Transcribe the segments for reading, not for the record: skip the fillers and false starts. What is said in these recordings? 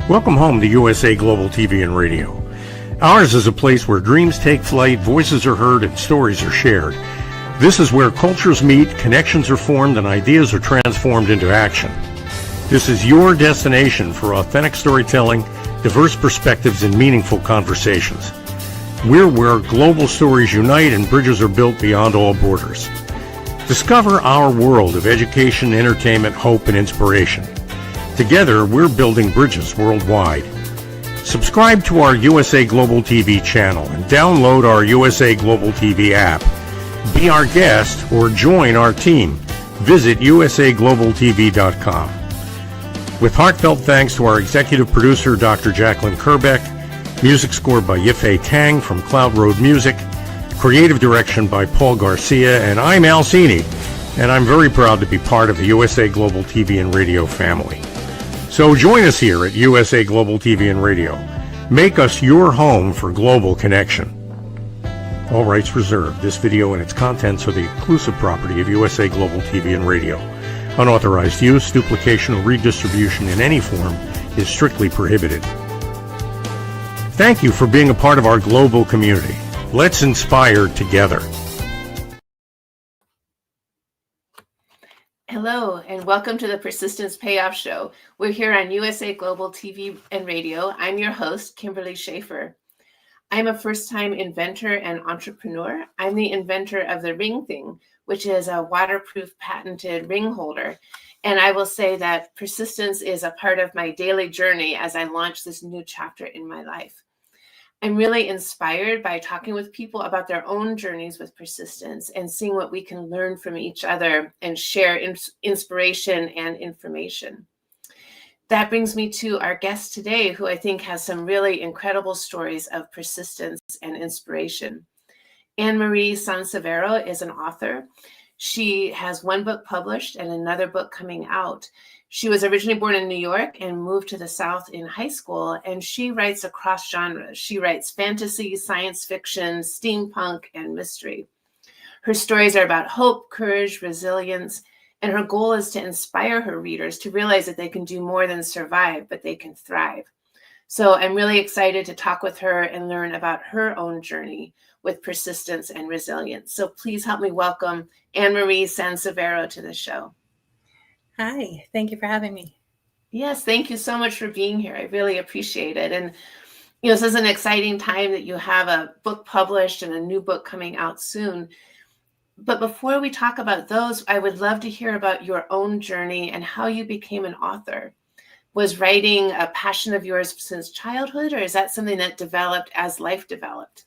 Welcome home to USA Global TV and Radio. Ours is a place where dreams take flight, voices are heard, and stories are shared. This is where cultures meet, connections are formed, and ideas are transformed into action. This is your destination for authentic storytelling, diverse perspectives, and meaningful conversations. We're where global stories unite and bridges are built beyond all borders. Discover our world of education, entertainment, hope, and inspiration. Together, we're building bridges worldwide. Subscribe to our USA Global TV channel and download our USA Global TV app. Be our guest or join our team. Visit usaglobaltv.com. With heartfelt thanks to our executive producer, Dr. Jacqueline Kerbeck, music scored by Yifei Tang from Cloud Road Music, creative direction by Paul Garcia, and I'm Al Cini, and I'm very proud to be part of the USA Global TV and Radio family. So join us here at USA Global TV and Radio. Make us your home for global connection. All rights reserved. This video and its contents are the exclusive property of USA Global TV and Radio. Unauthorized use, duplication, or redistribution in any form is strictly prohibited. Thank you for being a part of our global community. Let's inspire together. Hello, and welcome to the Persistence Payoff Show. We're here on USA Global TV and Radio. I'm your host, Kimberly Schafer. I'm a first-time inventor and entrepreneur. I'm the inventor of the Ring Thing, which is a waterproof patented ring holder. And I will say that persistence is a part of my daily journey as I launch this new chapter in my life. I'm really inspired by talking with people about their own journeys with persistence and seeing what we can learn from each other and share inspiration and information. That brings me to our guest today, who I think has some really incredible stories of persistence and inspiration. Ann Marie SanSevero is an author. She has one book published and another book coming out. She was originally born in New York and moved to the South in high school, and she writes across genres. She writes fantasy, science fiction, steampunk, and mystery. Her stories are about hope, courage, resilience, and her goal is to inspire her readers to realize that they can do more than survive, but they can thrive. So I'm really excited to talk with her and learn about her own journey with persistence and resilience. So please help me welcome Annmarie SanSevero to the show. Hi, thank you for having me. Yes, thank you so much for being here. I really appreciate it. And, this is an exciting time that you have a book published and a new book coming out soon. But before we talk about those, I would love to hear about your own journey and how you became an author. Was writing a passion of yours since childhood, or is that something that developed as life developed?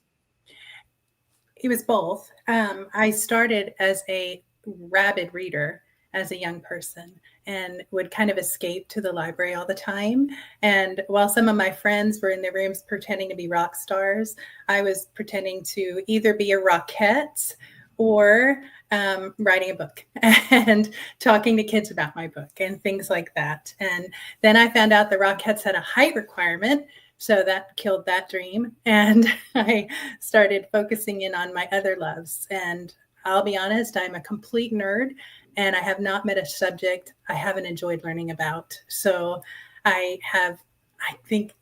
It was both. I started as a rabid reader as a young person and would kind of escape to the library all the time. And while some of my friends were in their rooms pretending to be rock stars, I was pretending to either be a rockette or writing a book and talking to kids about my book and things like that. And then I found out the Rockettes had a height requirement, so that killed that dream. And I started focusing in on my other loves. And I'll be honest, I'm a complete nerd, and I have not met a subject I haven't enjoyed learning about. So I have, I think,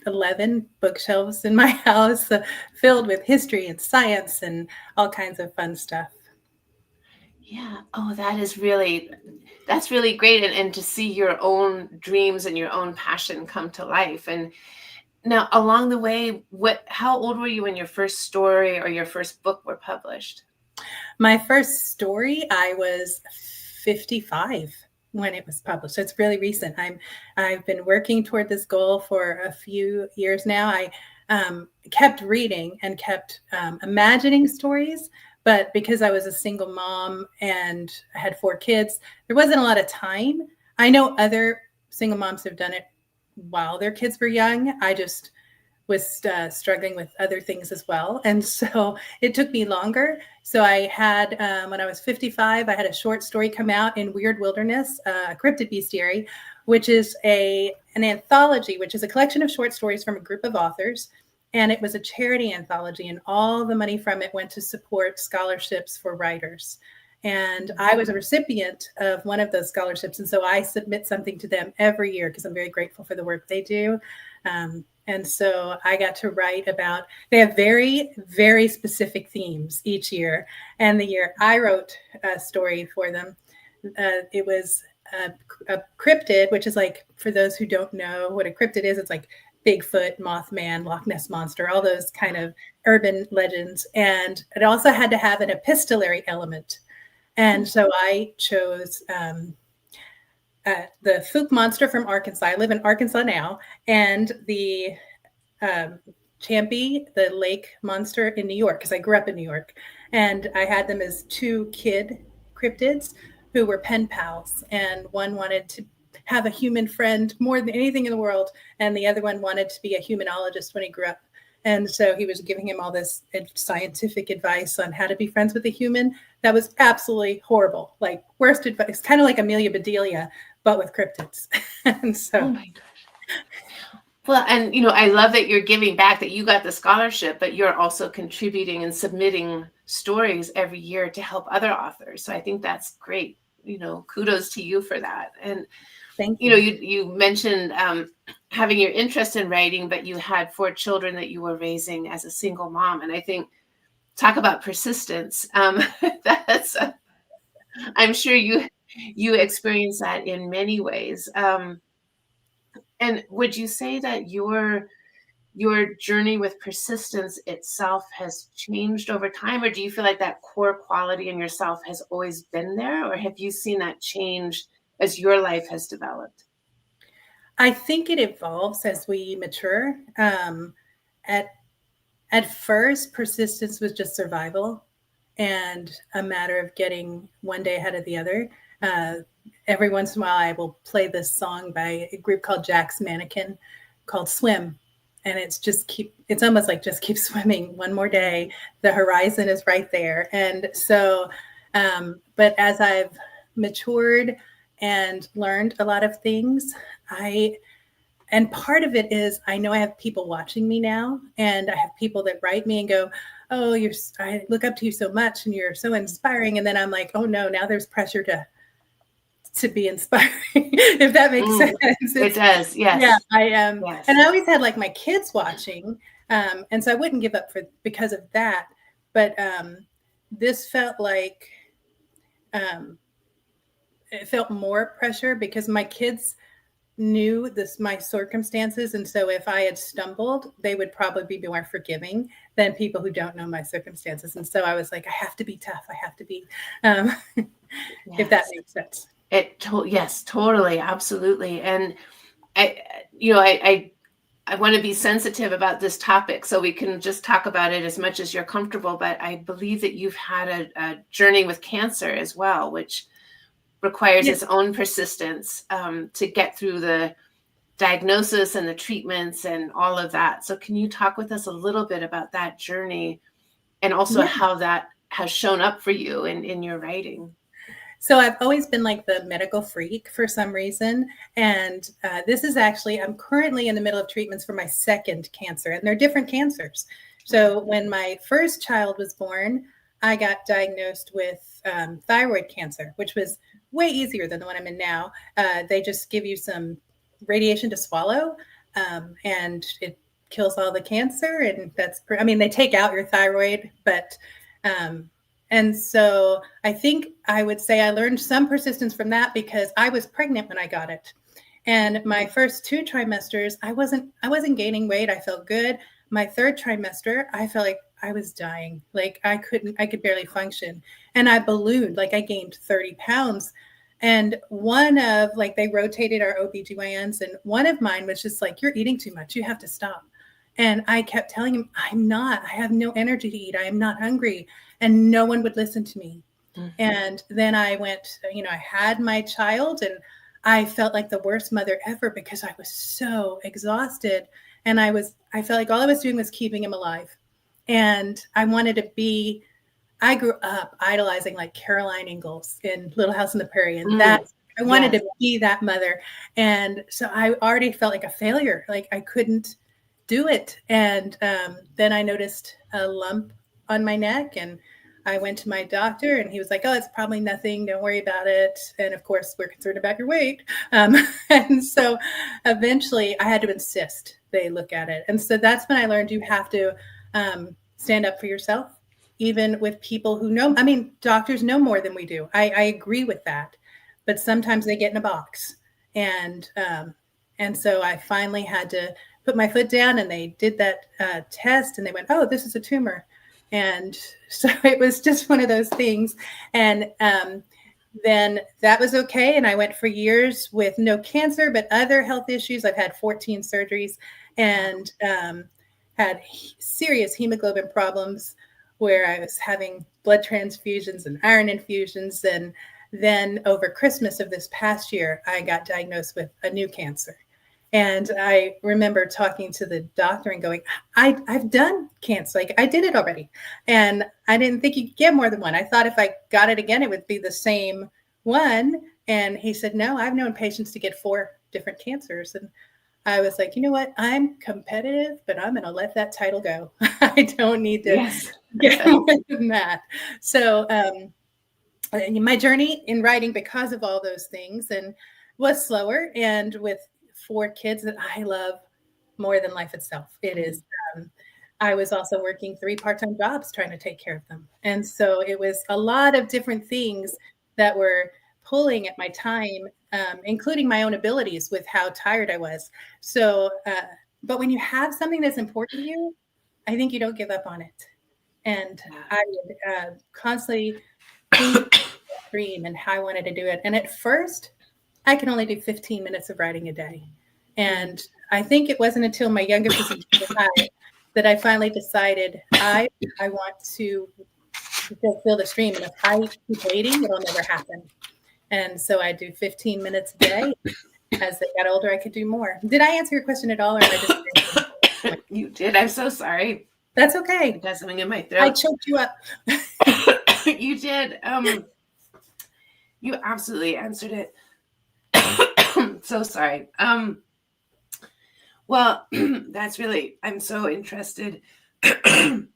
11 bookshelves in my house filled with history and science and all kinds of fun stuff. Yeah. Oh, that's really great. And to see your own dreams and your own passion come to life. And now along the way, how old were you when your first story or your first book were published? My first story, I was 55 when it was published. So it's really recent. I've been working toward this goal for a few years now. I kept reading and kept imagining stories, but because I was a single mom and I had 4 kids, there wasn't a lot of time. I know other single moms have done it while their kids were young. I just was struggling with other things as well. And so it took me longer. So I had, when I was 55, I had a short story come out in Weird Wilderness, Cryptid Bestiary, which is an anthology, which is a collection of short stories from a group of authors. And it was a charity anthology, and all the money from it went to support scholarships for writers. And I was a recipient of one of those scholarships. And so I submit something to them every year because I'm very grateful for the work they do. And so I got to write about, they have very, very specific themes each year. And the year I wrote a story for them, it was a cryptid, which is like, for those who don't know what a cryptid is, it's like Bigfoot, Mothman, Loch Ness Monster, all those kind of urban legends. And it also had to have an epistolary element. And so I chose the Fook monster from Arkansas. I live in Arkansas now. And the Champy, the lake monster in New York, because I grew up in New York. And I had them as two kid cryptids who were pen pals. And one wanted to have a human friend more than anything in the world. And the other one wanted to be a humanologist when he grew up. And so he was giving him all this scientific advice on how to be friends with a human. That was absolutely horrible. Like worst advice, kind of like Amelia Bedelia, but with cryptids. And so, oh my gosh. Well, and I love that you're giving back, that you got the scholarship, but you're also contributing and submitting stories every year to help other authors. So I think that's great. Kudos to you for that. And thank you. You mentioned having your interest in writing, but you had 4 children that you were raising as a single mom. And I think, talk about persistence. That's I'm sure you experience that in many ways. And would you say that your journey with persistence itself has changed over time, or do you feel like that core quality in yourself has always been there, or have you seen that change as your life has developed? I think it evolves as we mature. At first, persistence was just survival and a matter of getting one day ahead of the other. Every once in a while, I will play this song by a group called Jack's Mannequin called Swim. And it's almost like just keep swimming one more day. The horizon is right there. And so, but as I've matured and learned a lot of things, and part of it is I know I have people watching me now, and I have people that write me and go, oh, I look up to you so much and you're so inspiring. And then I'm like, oh no, now there's pressure to be inspiring, if that makes sense. It does, yes. Yeah, I am. Yes. And I always had like my kids watching. And so I wouldn't give up because of that. But this felt like, it felt more pressure because my kids knew my circumstances. And so if I had stumbled, they would probably be more forgiving than people who don't know my circumstances. And so I was like, I have to be tough. I have to be, if that makes sense. Yes, totally. Absolutely. And I want to be sensitive about this topic, so we can just talk about it as much as you're comfortable. But I believe that you've had a journey with cancer as well, which requires its own persistence to get through the diagnosis and the treatments and all of that. So can you talk with us a little bit about that journey and also how that has shown up for you in your writing? So I've always been like the medical freak for some reason. And this is actually, I'm currently in the middle of treatments for my second cancer, and they're different cancers. So when my first child was born, I got diagnosed with thyroid cancer, which was way easier than the one I'm in now. They just give you some radiation to swallow, and it kills all the cancer. And they take out your thyroid, but and so I think I would say I learned some persistence from that because I was pregnant when I got it. And my first 2 trimesters, I wasn't gaining weight. I felt good. My third trimester, I felt like I was dying. Like I could barely function. And I ballooned, like I gained 30 pounds. And they rotated our OBGYNs, and one of mine was just like, you're eating too much. You have to stop. And I kept telling him, I'm not. I have no energy to eat. I am not hungry. And no one would listen to me. Mm-hmm. And then I went, I had my child, and I felt like the worst mother ever because I was so exhausted. And I felt like all I was doing was keeping him alive. And I grew up idolizing like Caroline Ingalls in Little House on the Prairie. And I wanted to be that mother. And so I already felt like a failure. Like I couldn't do it. And then I noticed a lump on my neck, and I went to my doctor and he was like, oh, it's probably nothing. Don't worry about it. And of course, we're concerned about your weight. And so eventually I had to insist they look at it. And so that's when I learned you have to stand up for yourself, even with people who know. I mean, doctors know more than we do. I agree with that. But sometimes they get in a box. And so I finally had to put my foot down, and they did that test, and they went, oh, this is a tumor. And so it was just one of those things. And then that was okay. And I went for years with no cancer, but other health issues. I've had 14 surgeries and had serious hemoglobin problems where I was having blood transfusions and iron infusions. And then over Christmas of this past year, I got diagnosed with a new cancer. And I remember talking to the doctor and going, I've done cancer. Like, I did it already. And I didn't think you could get more than one. I thought if I got it again, it would be the same one. And he said, no, I've known patients to get 4 different cancers. And I was like, you know what? I'm competitive, but I'm going to let that title go. I don't need to get more than that. So my journey in writing, because of all those things, and was slower, and with 4 kids that I love more than life itself. It is. I was also working 3 part-time jobs trying to take care of them. And so it was a lot of different things that were pulling at my time, including my own abilities with how tired I was. So, but when you have something that's important to you, I think you don't give up on it. And I would constantly dream and how I wanted to do it. And at first, I could only do 15 minutes of writing a day. And I think it wasn't until my youngest was in junior high that I finally decided I want to fulfill this dream. And if I keep waiting, it'll never happen. And so I do 15 minutes a day. As they got older, I could do more. Did I answer your question at all? Or am I just You did. I'm so sorry. That's okay. I got something in my throat. I choked you up. You did. You absolutely answered it. So sorry. Well, that's really, I'm so interested. I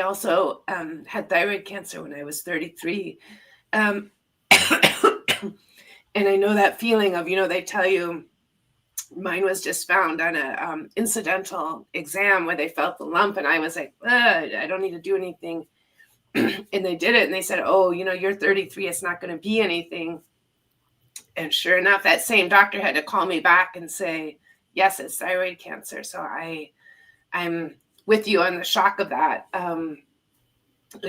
also had thyroid cancer when I was 33. And I know that feeling of, they tell you, mine was just found on a incidental exam where they felt the lump, and I was like, I don't need to do anything. And they did it, and they said, oh, you're 33, it's not going to be anything. And sure enough, that same doctor had to call me back and say, yes, it's thyroid cancer. So I'm with you on the shock of that, and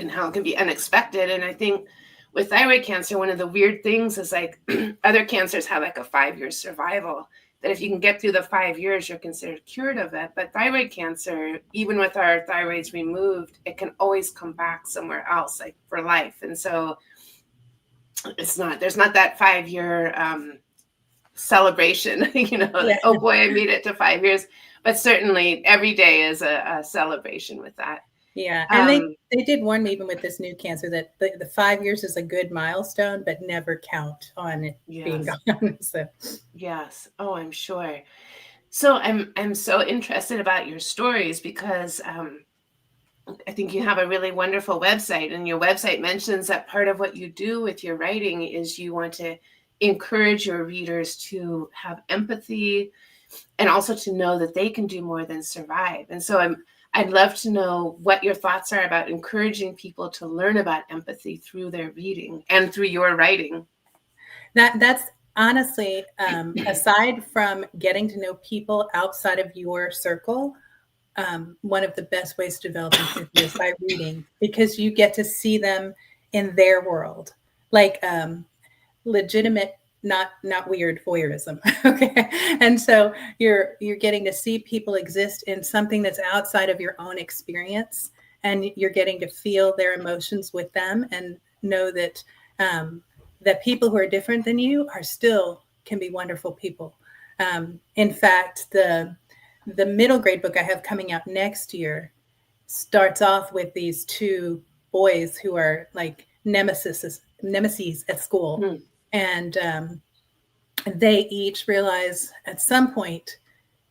how it can be unexpected. And I think with thyroid cancer, one of the weird things is like other cancers have like a 5-year survival, that if you can get through the 5 years, you're considered cured of it. But thyroid cancer, even with our thyroids removed, it can always come back somewhere else, like for life. And so there's not that 5-year celebration, like, oh boy, I made it to 5 years. But certainly every day is a celebration with that. Yeah. And they did warn me, even with this new cancer, that the 5 years is a good milestone, but never count on it being gone. So yes. Oh, I'm sure. So I'm so interested about your stories because I think you have a really wonderful website, and your website mentions that part of what you do with your writing is you want to encourage your readers to have empathy and also to know that they can do more than survive. And so I'd love to know what your thoughts are about encouraging people to learn about empathy through their reading and through your writing. That's honestly, aside from getting to know people outside of your circle, one of the best ways to develop empathy is by reading, because you get to see them in their world, like legitimate, not weird voyeurism. Okay. And so you're getting to see people exist in something that's outside of your own experience, and you're getting to feel their emotions with them and know that that people who are different than you can be wonderful people. In fact, the middle grade book I have coming out next year starts off with these 2 boys who are like nemesis at school. Mm. And they each realize at some point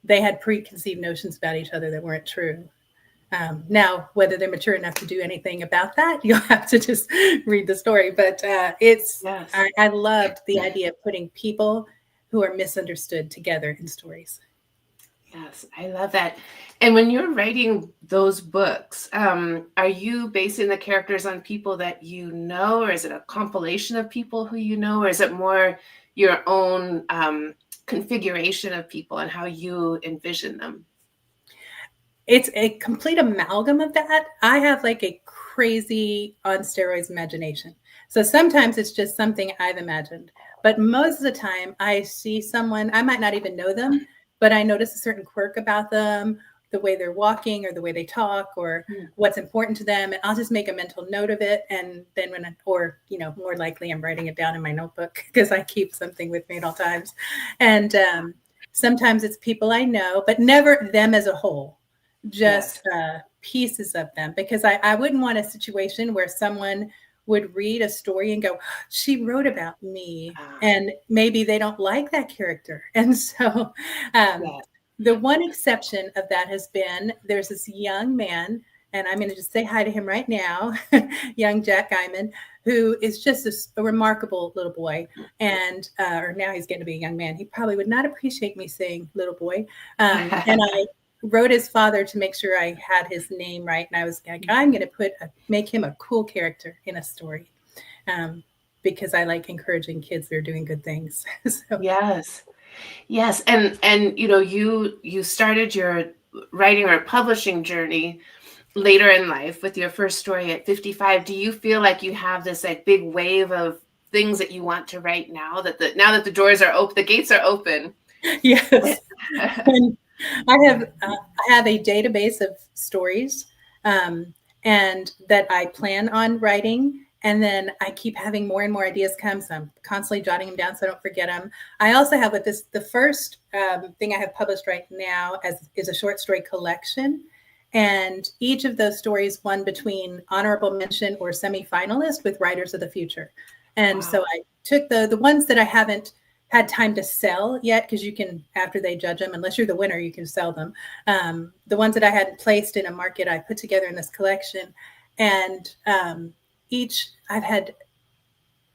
they had preconceived notions about each other that weren't true. Now, whether they're mature enough to do anything about that, you'll have to just read the story. But Yes. I loved the idea of putting people who are misunderstood together in stories. Yes, I love that. And when you're writing those books, are you basing the characters on people that you know, or is it a compilation of people who you know, or is it more your own configuration of people and how you envision them? It's a complete amalgam of that. I have like a crazy on steroids imagination. So sometimes it's just something I've imagined. But most of the time I see someone, I might not even know them, but I notice a certain quirk about them, the way they're walking or the way they talk or what's important to them. And I'll just make a mental note of it. And then more likely I'm writing it down in my notebook because I keep something with me at all times. And sometimes it's people I know, but never them as a whole. Just pieces of them, because I wouldn't want a situation where someone would read a story and go, she wrote about me, and maybe they don't like that character. And so the one exception of that has been, there's this young man, and I'm going to just say hi to him right now, young Jack Guyman, who is just a remarkable little boy. And or now he's getting to be a young man. He probably would not appreciate me saying little boy. And I wrote his father to make sure I had his name right. And I was like, I'm going to make him a cool character in a story, because I like encouraging kids that are doing good things. So. Yes. And you started your writing or publishing journey later in life with your first story at 55. Do you feel like you have this like big wave of things that you want to write now that the doors are open, the gates are open? Yes. And I have a database of stories, and that I plan on writing. And then I keep having more and more ideas come. So I'm constantly jotting them down so I don't forget them. I also have the first thing I have published right now is a short story collection. And each of those stories won between honorable mention or semi-finalist with Writers of the Future. And so I took the ones that I haven't had time to sell yet, because you can, after they judge them, unless you're the winner, you can sell them. The ones that I hadn't placed in a market, I put together in this collection. And I've had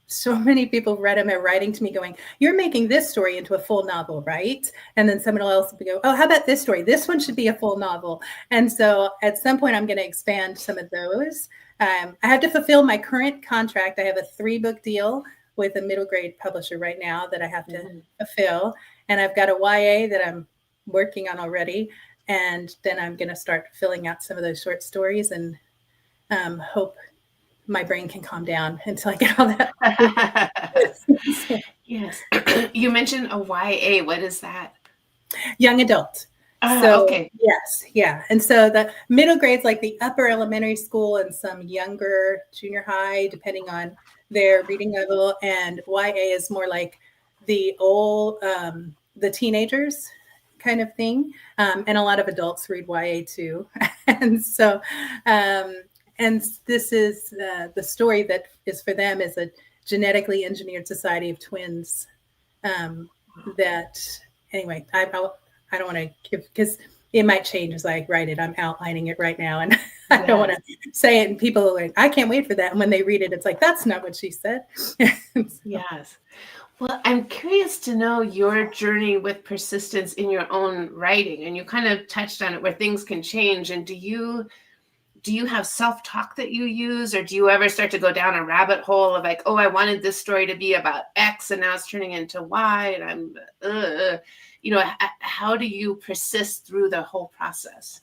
so many people read them and writing to me going, you're making this story into a full novel, right? And then someone else will go, oh, how about this story? This one should be a full novel. And so at some point I'm going to expand some of those. I have to fulfill my current contract. I have a 3-book deal with a middle grade publisher right now that I have to fulfill. And I've got a YA that I'm working on already. And then I'm going to start filling out some of those short stories and hope my brain can calm down until I get all that. Yes. You mentioned a YA. What is that? Young adult. Okay. Yes. Yeah. And so the middle grades, like the upper elementary school and some younger junior high, depending on their reading level. And YA is more like the the teenagers kind of thing. And a lot of adults read YA too. And so, and this is the story that is for them is a genetically engineered society of twins. Anyway, I don't want to give, because it might change as I write it. I'm outlining it right now, and I don't want to say it. And people are like, I can't wait for that. And when they read it, it's like, that's not what she said. Yes. Well, I'm curious to know your journey with persistence in your own writing. And you kind of touched on it, where things can change. And do you have self-talk that you use, or do you ever start to go down a rabbit hole of like, oh, I wanted this story to be about X and now it's turning into Y, and I'm, how do you persist through the whole process?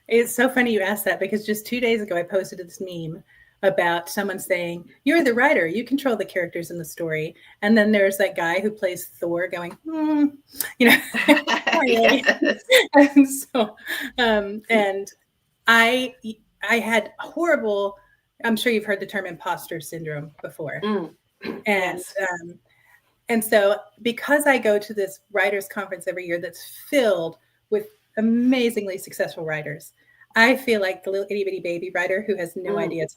It's so funny you asked that, because just 2 days ago, I posted this meme about someone saying, you're the writer, you control the characters in the story. And then there's that guy who plays Thor going, Yes. And so, and I had horrible, I'm sure you've heard the term imposter syndrome before. And, and so because I go to this writers conference every year that's filled with amazingly successful writers, I feel like the little itty bitty baby writer who has no idea,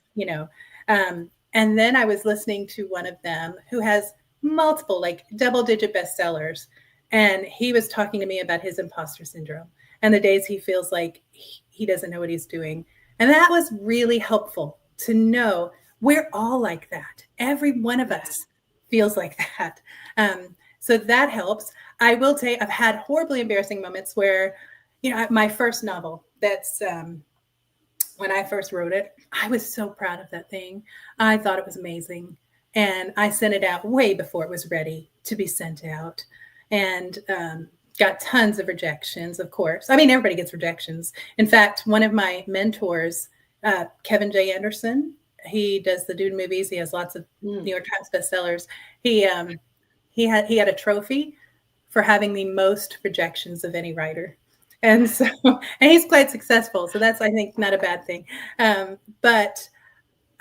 and then I was listening to one of them who has multiple, like double-digit bestsellers. And he was talking to me about his imposter syndrome and the days he feels like he doesn't know what he's doing. And that was really helpful to know we're all like that. Every one of us feels like that. So that helps. I will say I've had horribly embarrassing moments where, my first novel, that's when I first wrote it, I was so proud of that thing. I thought it was amazing. And I sent it out way before it was ready to be sent out. And got tons of rejections, of course. I mean, everybody gets rejections. In fact, one of my mentors, Kevin J. Anderson, he does the Dune movies. He has lots of New York Times bestsellers. He had a trophy for having the most rejections of any writer. And so, and he's quite successful. So that's, I think, not a bad thing. But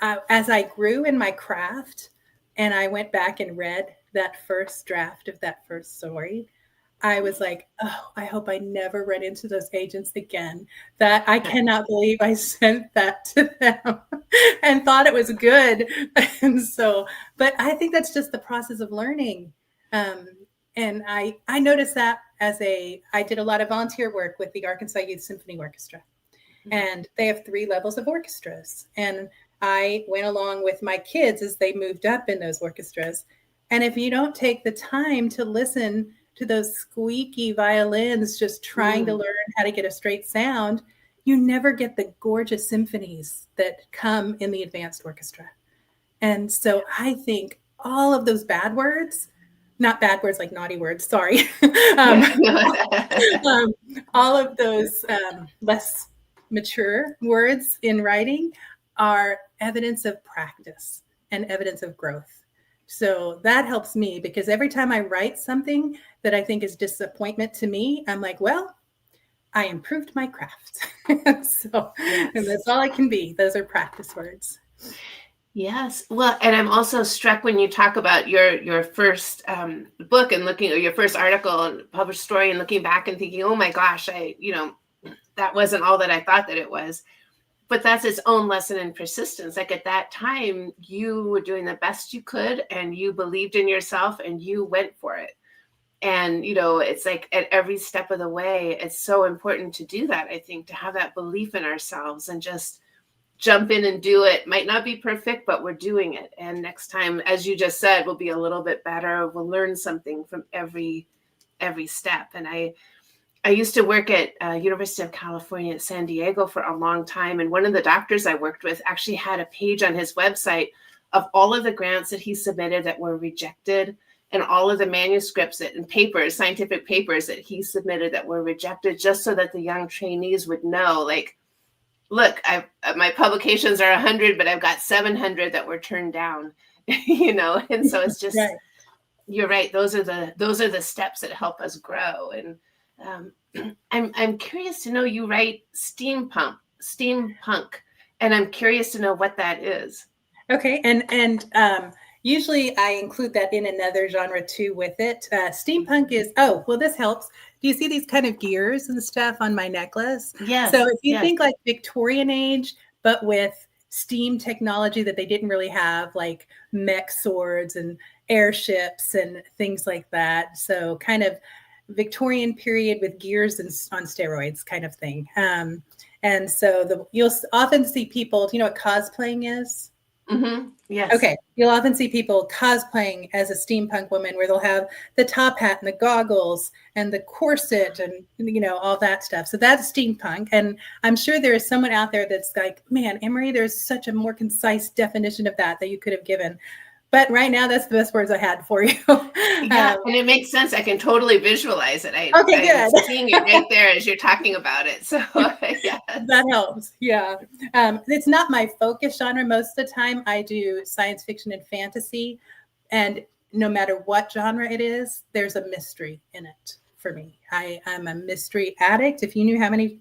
as I grew in my craft and I went back and read that first draft of that first story, I was like, oh, I hope I never run into those agents again. That I cannot believe I sent that to them and thought it was good. And so, but I think that's just the process of learning. And I noticed that I did a lot of volunteer work with the Arkansas Youth Symphony Orchestra. And they have 3 levels of orchestras. And I went along with my kids as they moved up in those orchestras. And if you don't take the time to listen to those squeaky violins just trying to learn how to get a straight sound, you never get the gorgeous symphonies that come in the advanced orchestra. And so I think all of those bad words, not bad words like naughty words, sorry. All of those less mature words in writing are evidence of practice and evidence of growth. So that helps me because every time I write something that I think is disappointment to me, I'm like, well, I improved my craft. So, and that's all I can be. Those are practice words. Yes. Well, and I'm also struck when you talk about your first book and looking at your first article and published story and looking back and thinking, oh my gosh, that wasn't all that I thought that it was. But that's its own lesson in persistence. Like at that time, you were doing the best you could and you believed in yourself and you went for it. And, it's like at every step of the way, it's so important to do that, I think, to have that belief in ourselves and just jump in and do it. Might not be perfect, but we're doing it. And next time, as you just said, we'll be a little bit better. We'll learn something from every step. And I used to work at University of California at San Diego for a long time. And one of the doctors I worked with actually had a page on his website of all of the grants that he submitted that were rejected and all of the manuscripts and papers, scientific papers that he submitted that were rejected, just so that the young trainees would know, like, look, my publications are 100, but I've got 700 that were turned down, and so it's just, right. You're right. Those are the steps that help us grow. And I'm curious to know, you write steampunk, and I'm curious to know what that is. Okay. And usually I include that in another genre too with it. Steampunk is, this helps. Do you see these kind of gears and stuff on my necklace? Yes. So if you think like Victorian age, but with steam technology that they didn't really have, like mech swords and airships and things like that. So kind of Victorian period with gears and on steroids kind of thing. And so you'll often see people, do you know what cosplaying is? Mm-hmm. Yes. Okay. You'll often see people cosplaying as a steampunk woman where they'll have the top hat and the goggles and the corset and, all that stuff. So that's steampunk. And I'm sure there is someone out there that's like, man, Ann Marie, there's such a more concise definition of that you could have given. But right now, that's the best words I had for you. Yeah, and it makes sense. I can totally visualize it. I'm seeing it right there as you're talking about it. So yeah. That helps. Yeah. It's not my focus genre. Most of the time, I do science fiction and fantasy. And no matter what genre it is, there's a mystery in it for me. I'm a mystery addict. If you knew how many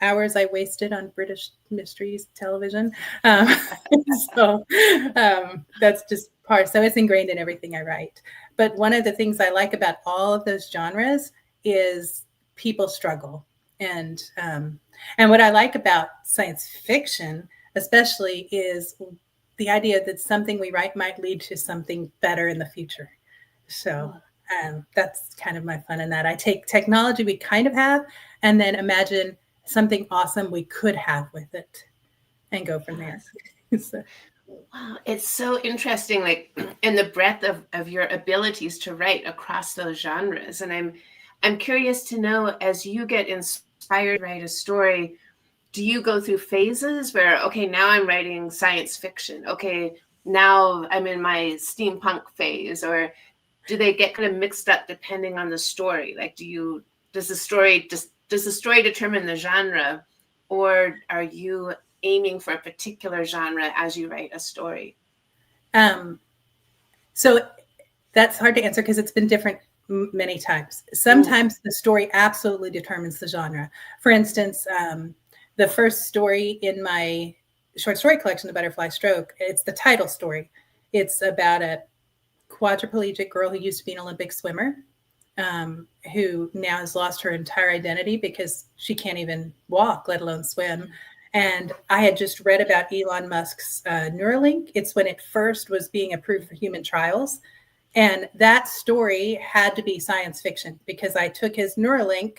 hours I wasted on British mysteries television. So that's just part. So it's ingrained in everything I write. But one of the things I like about all of those genres is people struggle. And what I like about science fiction, especially, is the idea that something we write might lead to something better in the future. So that's kind of my fun in that. I take technology we kind of have and then imagine something awesome we could have with it and go from there. So. Wow, it's so interesting, like, and the breadth of your abilities to write across those genres. And I'm curious to know, as you get inspired to write a story, do you go through phases where, okay, now I'm writing science fiction, okay, now I'm in my steampunk phase, or do they get kind of mixed up depending on the story? Like, does the story determine the genre, or are you aiming for a particular genre as you write a story? So that's hard to answer because it's been different many times. Sometimes the story absolutely determines the genre. For instance, the first story in my short story collection, The Butterfly Stroke, it's the title story. It's about a quadriplegic girl who used to be an Olympic swimmer, who now has lost her entire identity because she can't even walk, let alone swim. And I had just read about Elon Musk's Neuralink. It's when it first was being approved for human trials. And that story had to be science fiction because I took his Neuralink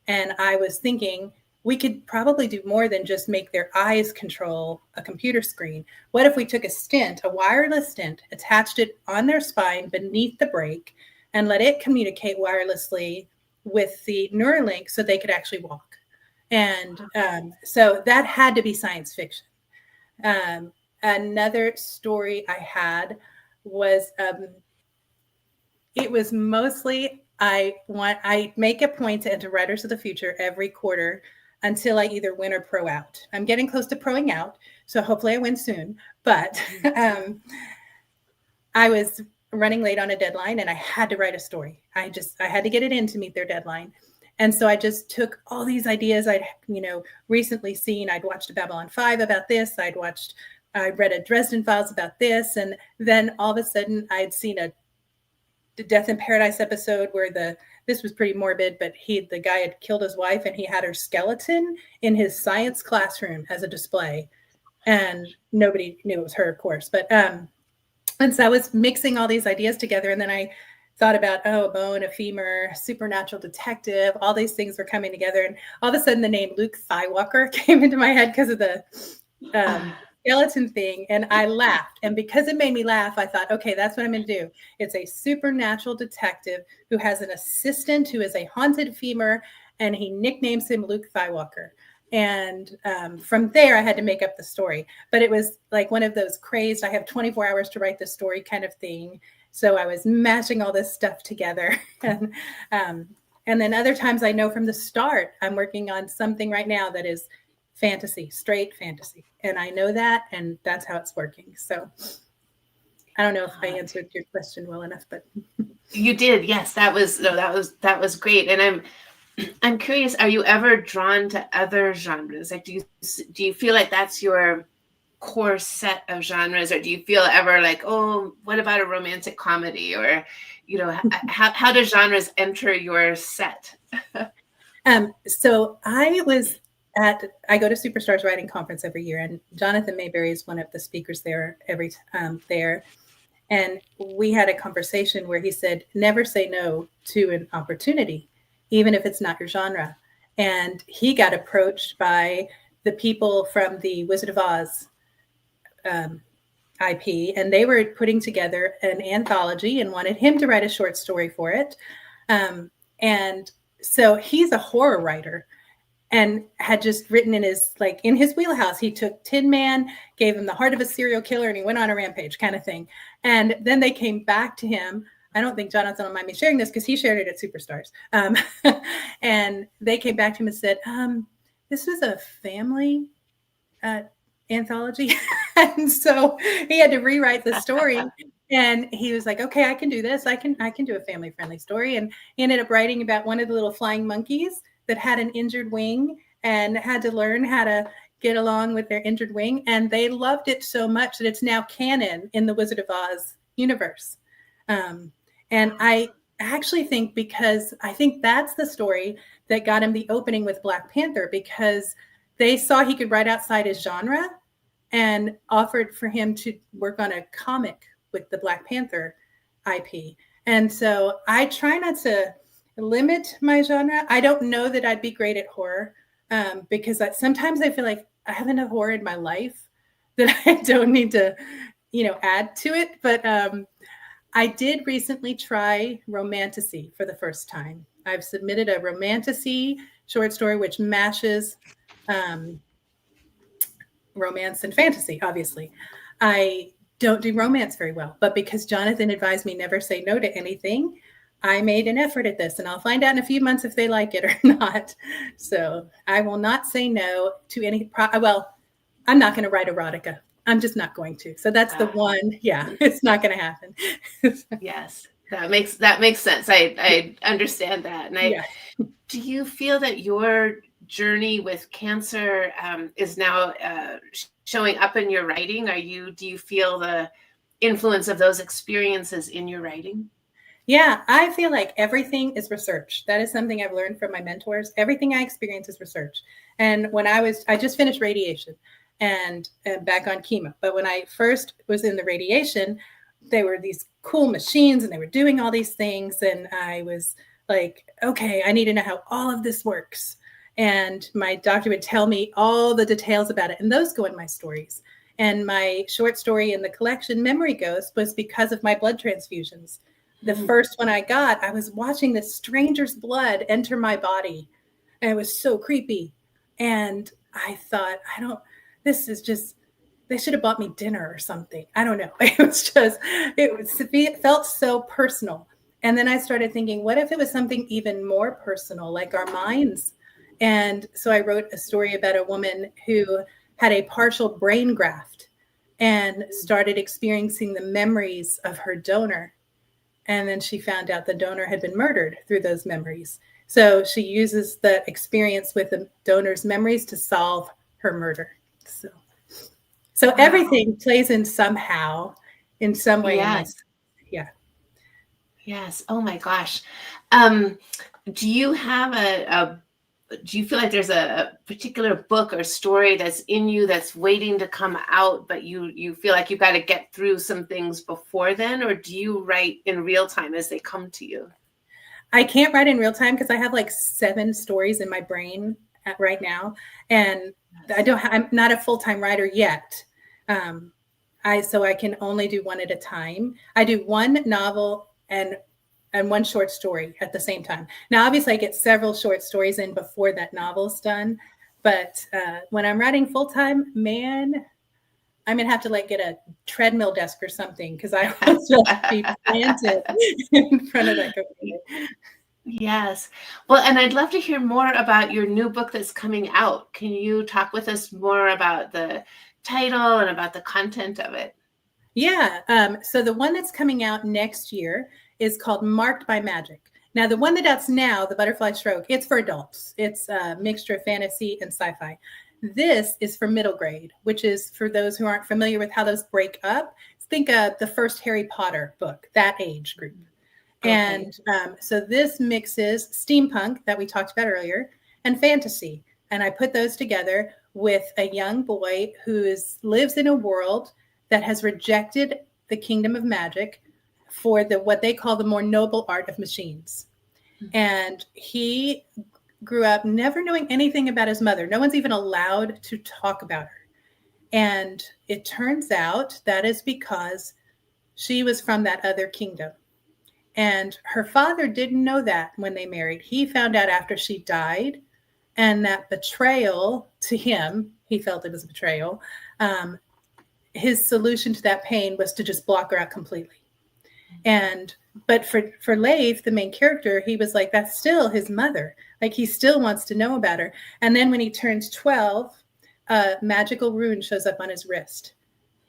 and I was thinking we could probably do more than just make their eyes control a computer screen. What if we took a stent, a wireless stent, attached it on their spine beneath the brake and let it communicate wirelessly with the Neuralink so they could actually walk? And so that had to be science fiction. Another story I had was, it was mostly, I make a point to enter Writers of the Future every quarter until I either win or pro out. I'm getting close to proing out, so hopefully I win soon. But I was running late on a deadline and I had to write a story. I had to get it in to meet their deadline. And so I just took all these ideas I'd recently seen. I'd watched a Babylon 5 about this. I read a Dresden Files about this. And then all of a sudden I'd seen a Death in Paradise episode where this was pretty morbid, but the guy had killed his wife and he had her skeleton in his science classroom as a display. And nobody knew it was her, of course. But and so I was mixing all these ideas together. And then I thought about, a bone, a femur, supernatural detective, all these things were coming together. And all of a sudden the name Luke Skywalker came into my head because of the skeleton thing. And I laughed. And because it made me laugh, I thought, okay, that's what I'm going to do. It's a supernatural detective who has an assistant who is a haunted femur, and he nicknames him Luke Skywalker. And from there, I had to make up the story. But it was like one of those crazed, I have 24 hours to write the story kind of thing. So I was mashing all this stuff together. And then other times I know from the start, I'm working on something right now that is fantasy, straight fantasy. And I know that, and that's how it's working. So I don't know if I answered your question well enough, but you did. Yes, that was great. And I'm curious, are you ever drawn to other genres? Like, do you feel like that's your core set of genres, or do you feel ever like, oh, what about a romantic comedy, or how do genres enter your set? So I go to Superstars Writing Conference every year, and Jonathan Mayberry is one of the speakers there there. And we had a conversation where he said, never say no to an opportunity, even if it's not your genre. And he got approached by the people from the Wizard of Oz IP, and they were putting together an anthology and wanted him to write a short story for it. And so he's a horror writer and had just written in his wheelhouse. He took Tin Man, gave him the heart of a serial killer, and he went on a rampage kind of thing. And then they came back to him. I don't think Jonathan will mind me sharing this because he shared it at Superstars. And they came back to him and said, this was a family anthology. And so he had to rewrite the story. And he was like, okay, I can do this. I can do a family friendly story. And he ended up writing about one of the little flying monkeys that had an injured wing and had to learn how to get along with their injured wing. And they loved it so much that it's now canon in the Wizard of Oz universe. And I actually think, because I think that's the story that got him the opening with Black Panther, because they saw he could write outside his genre and offered for him to work on a comic with the Black Panther IP. And so I try not to limit my genre. I don't know that I'd be great at horror, because sometimes I feel like I have enough horror in my life that I don't need to, add to it. But I did recently try romantasy for the first time. I've submitted a romantasy short story, which mashes romance and fantasy, obviously. I don't do romance very well, but because Jonathan advised me never say no to anything, I made an effort at this, and I'll find out in a few months if they like it or not. So I will not say no to any. Well, I'm not going to write erotica. I'm just not going to. So that's the one. Yeah, it's not going to happen. Yes, that makes sense. I understand that. And do you feel that your journey with cancer is now showing up in your writing? Do you feel the influence of those experiences in your writing? Yeah, I feel like everything is research. That is something I've learned from my mentors. Everything I experience is research. And when I just finished radiation and back on chemo. But when I first was in the radiation, there were these cool machines and they were doing all these things. And I was like, okay, I need to know how all of this works. And my doctor would tell me all the details about it. And those go in my stories. And my short story in the collection, Memory Ghost, was because of my blood transfusions. The first one I got, I was watching this stranger's blood enter my body. And it was so creepy. And I thought, they should have bought me dinner or something. I don't know. It felt so personal. And then I started thinking, what if it was something even more personal, like our minds? And so I wrote a story about a woman who had a partial brain graft and started experiencing the memories of her donor. And then she found out the donor had been murdered through those memories. So she uses the experience with the donor's memories to solve her murder. So everything plays in somehow, in some way. Yes. Yeah. Yes. Oh my gosh. Do you have do you feel like there's a particular book or story that's in you that's waiting to come out, but you feel like you've got to get through some things before then? Or do you write in real time as they come to you? I can't write in real time because I have like 7 stories in my brain right now. And I'm not a full-time writer yet. So I can only do one at a time. I do one novel and one short story at the same time. Now, obviously, I get several short stories in before that novel's done. But when I'm writing full time, man, I'm going to have to get a treadmill desk or something because I will just be planted in front of that computer. Yes. Well, and I'd love to hear more about your new book that's coming out. Can you talk with us more about the title and about the content of it? Yeah. So the one that's coming out next year is called Marked by Magic. Now, the one that's now, The Butterfly Stroke, it's for adults. It's a mixture of fantasy and sci-fi. This is for middle grade, which is for those who aren't familiar with how those break up. Think of the first Harry Potter book, that age group. Okay. And so this mixes steampunk that we talked about earlier and fantasy. And I put those together with a young boy who lives in a world that has rejected the kingdom of magic for what they call the more noble art of machines. Mm-hmm. And he grew up never knowing anything about his mother. No one's even allowed to talk about her. And it turns out that is because she was from that other kingdom. And her father didn't know that when they married. He found out after she died. And that betrayal to him, he felt it was a betrayal. His solution to that pain was to just block her out completely. But for Leif, the main character, he was like, that's still his mother. Like, he still wants to know about her. And then when he turns 12, a magical rune shows up on his wrist.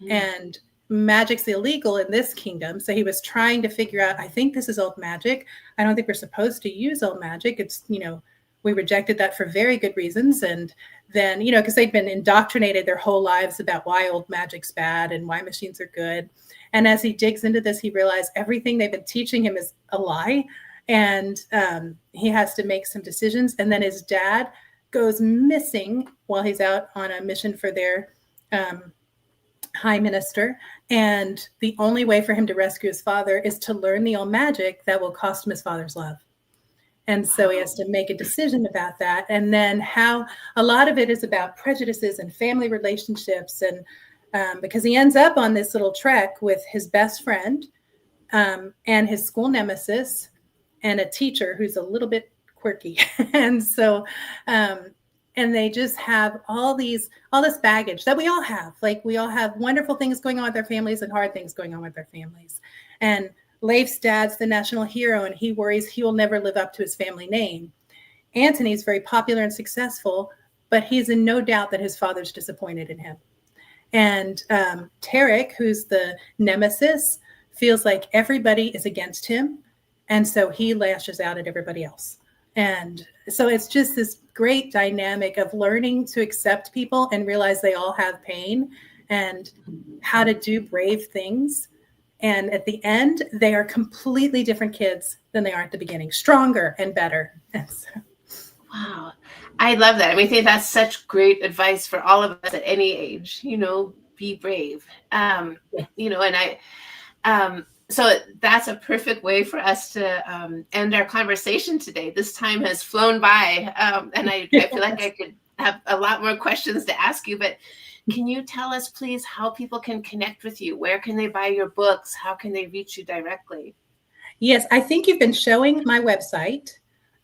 Mm. And magic's illegal in this kingdom. So he was trying to figure out, I think this is old magic. I don't think we're supposed to use old magic. It's, we rejected that for very good reasons. And then, because they'd been indoctrinated their whole lives about why old magic's bad and why machines are good. And as he digs into this, he realized everything they've been teaching him is a lie. And he has to make some decisions. And then his dad goes missing while he's out on a mission for their high minister. And the only way for him to rescue his father is to learn the old magic that will cost him his father's love. And so he has to make a decision about that. And then how a lot of it is about prejudices and family relationships. And because he ends up on this little trek with his best friend and his school nemesis and a teacher who's a little bit quirky. And so, and they just have all this baggage that we all have. Like, we all have wonderful things going on with our families and hard things going on with our families. And Leif's dad's the national hero, and he worries he will never live up to his family name. Antony's very popular and successful, but he's in no doubt that his father's disappointed in him. And Tarek, who's the nemesis, feels like everybody is against him. And so he lashes out at everybody else. And so it's just this great dynamic of learning to accept people and realize they all have pain and how to do brave things. And at the end, they are completely different kids than they are at the beginning, stronger and better. And so, wow. I love that. I mean, I think that's such great advice for all of us at any age, be brave. And so that's a perfect way for us to end our conversation today. This time has flown by, and I feel like I could have a lot more questions to ask you, but can you tell us, please, how people can connect with you? Where can they buy your books? How can they reach you directly? Yes, I think you've been showing my website.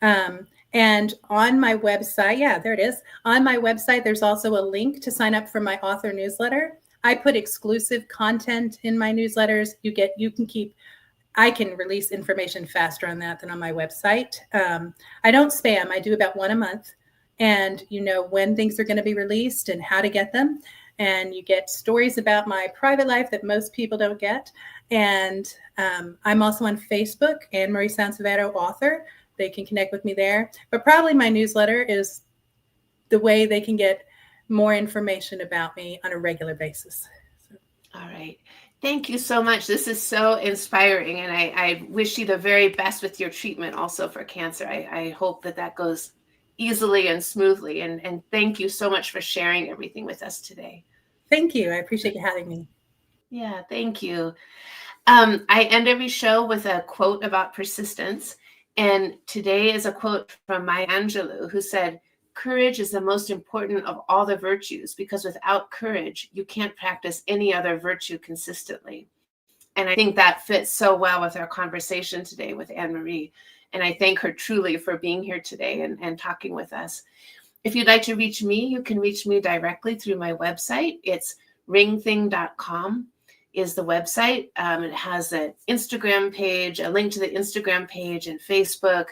And on my website, there it is. On my website, there's also a link to sign up for my author newsletter. I put exclusive content in my newsletters. I can release information faster on that than on my website. I don't spam. I do about one a month. And you know when things are going to be released and how to get them. And you get stories about my private life that most people don't get. And I'm also on Facebook, Ann Marie SanSevero, author. They can connect with me there. But probably my newsletter is the way they can get more information about me on a regular basis. All right. Thank you so much. This is so inspiring. And I wish you the very best with your treatment also for cancer. I hope that goes easily and smoothly. And thank you so much for sharing everything with us today. Thank you. I appreciate you having me. Yeah, thank you. I end every show with a quote about persistence. And today is a quote from Maya Angelou, who said, "Courage is the most important of all the virtues, because without courage, you can't practice any other virtue consistently." And I think that fits so well with our conversation today with Ann Marie. And I thank her truly for being here today and talking with us. If you'd like to reach me, you can reach me directly through my website. It's ringthing.com is the website. It has an Instagram page, a link to the Instagram page and Facebook,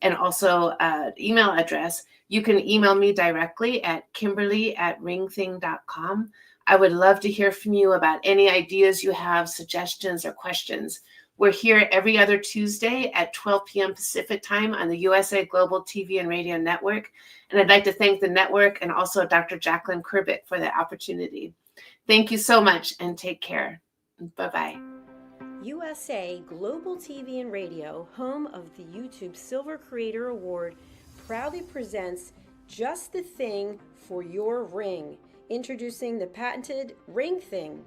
and also an email address. You can email me directly at kimberly@ringthing.com. I would love to hear from you about any ideas you have, suggestions, or questions. We're here every other Tuesday at 12 p.m. Pacific time on the USA Global TV and Radio Network. And I'd like to thank the network and also Dr. Jacqueline Kerbick for the opportunity. Thank you so much and take care. Bye-bye. USA Global TV and Radio, home of the YouTube Silver Creator Award, proudly presents Just the Thing for Your Ring, introducing the patented Ring Thing,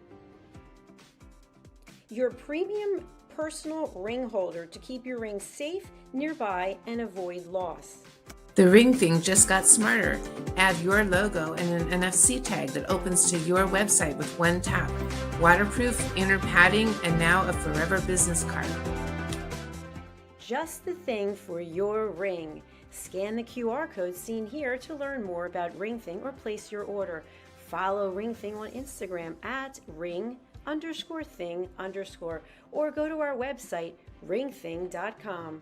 your premium personal ring holder to keep your ring safe, nearby, and avoid loss. The Ring Thing just got smarter. Add your logo and an NFC tag that opens to your website with one tap. Waterproof, inner padding, and now a forever business card. Just the thing for your ring. Scan the QR code seen here to learn more about Ring Thing or place your order. Follow Ring Thing on Instagram at ring_thing_ or go to our website ringthing.com.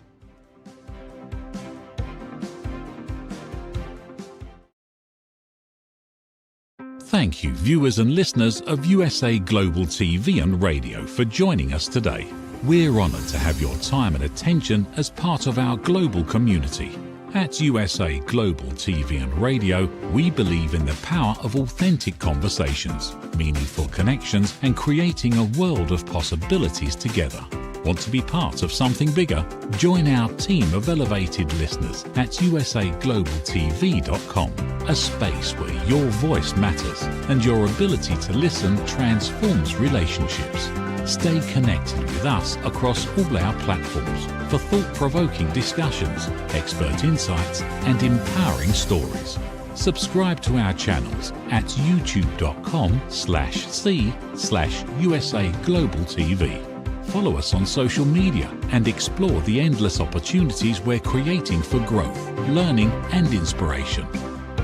Thank you, viewers and listeners of USA Global TV and Radio, for joining us today. We're honoured to have your time and attention as part of our global community. At USA Global TV and Radio, we believe in the power of authentic conversations, meaningful connections, and creating a world of possibilities together. Want to be part of something bigger? Join our team of elevated listeners at usaglobaltv.com, a space where your voice matters and your ability to listen transforms relationships. Stay connected with us across all our platforms for thought-provoking discussions, expert insights, and empowering stories. Subscribe to our channels at youtube.com/c/USAGlobalTV. Follow us on social media and explore the endless opportunities we're creating for growth, learning, and inspiration.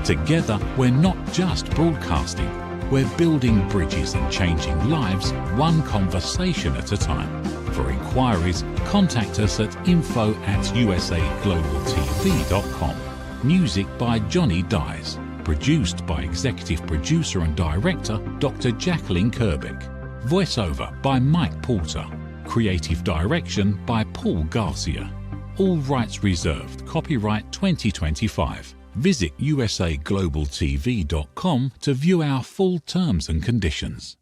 Together, we're not just broadcasting, we're building bridges and changing lives one conversation at a time. For inquiries, contact us at info@usaglobaltv.com. Music by Johnny Dyes. Produced by Executive Producer and Director Dr. Jacqueline Kerbeck. Voiceover by Mike Porter. Creative Direction by Paul Garcia. All rights reserved. Copyright 2025. Visit usaglobaltv.com to view our full terms and conditions.